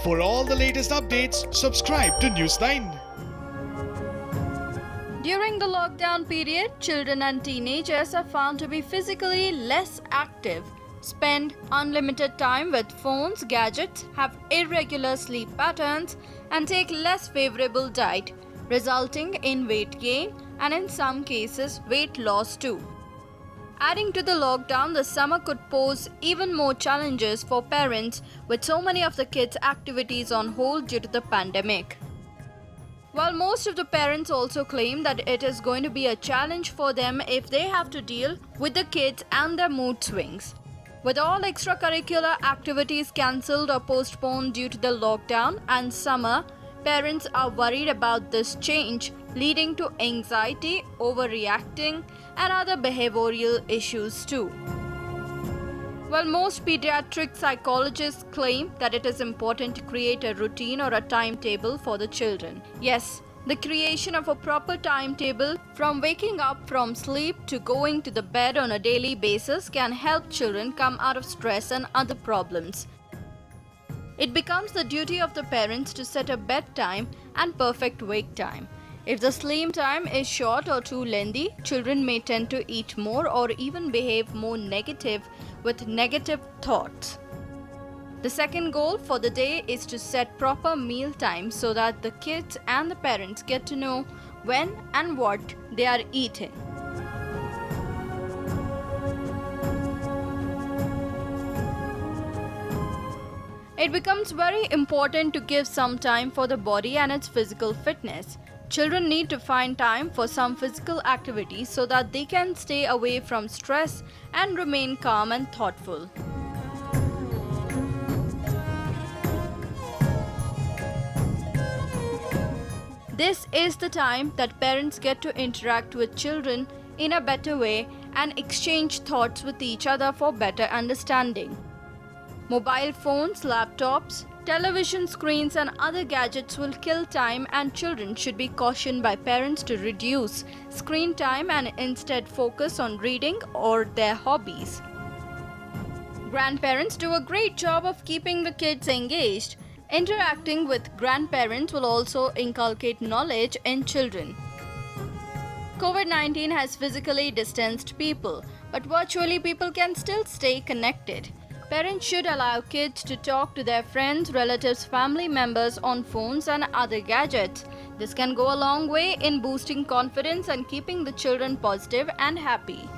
For all the latest updates, subscribe to News9. During the lockdown period, children and teenagers are found to be physically less active, spend unlimited time with phones, gadgets, have irregular sleep patterns, and take less favorable diet, resulting in weight gain and in some cases weight loss too. Adding to the lockdown, the summer could pose even more challenges for parents with so many of the kids' activities on hold due to the pandemic. While most of the parents also claim that it is going to be a challenge for them if they have to deal with the kids and their mood swings. With all extracurricular activities cancelled or postponed due to the lockdown and summer, parents are worried about this change, leading to anxiety, overreacting, and other behavioral issues too. While most pediatric psychologists claim that it is important to create a routine or a timetable for the children. Yes, the creation of a proper timetable from waking up from sleep to going to the bed on a daily basis can help children come out of stress and other problems. It becomes the duty of the parents to set a bedtime and perfect wake time. If the sleep time is short or too lengthy, children may tend to eat more or even behave more negative with negative thoughts. The second goal for the day is to set proper meal time so that the kids and the parents get to know when and what they are eating. It becomes very important to give some time for the body and its physical fitness. Children need to find time for some physical activity so that they can stay away from stress and remain calm and thoughtful. This is the time that parents get to interact with children in a better way and exchange thoughts with each other for better understanding. Mobile phones, laptops, television screens and other gadgets will kill time, and children should be cautioned by parents to reduce screen time and instead focus on reading or their hobbies. Grandparents do a great job of keeping the kids engaged. Interacting with grandparents will also inculcate knowledge in children. COVID-19 has physically distanced people, but virtually people can still stay connected. Parents should allow kids to talk to their friends, relatives, family members on phones and other gadgets. This can go a long way in boosting confidence and keeping the children positive and happy.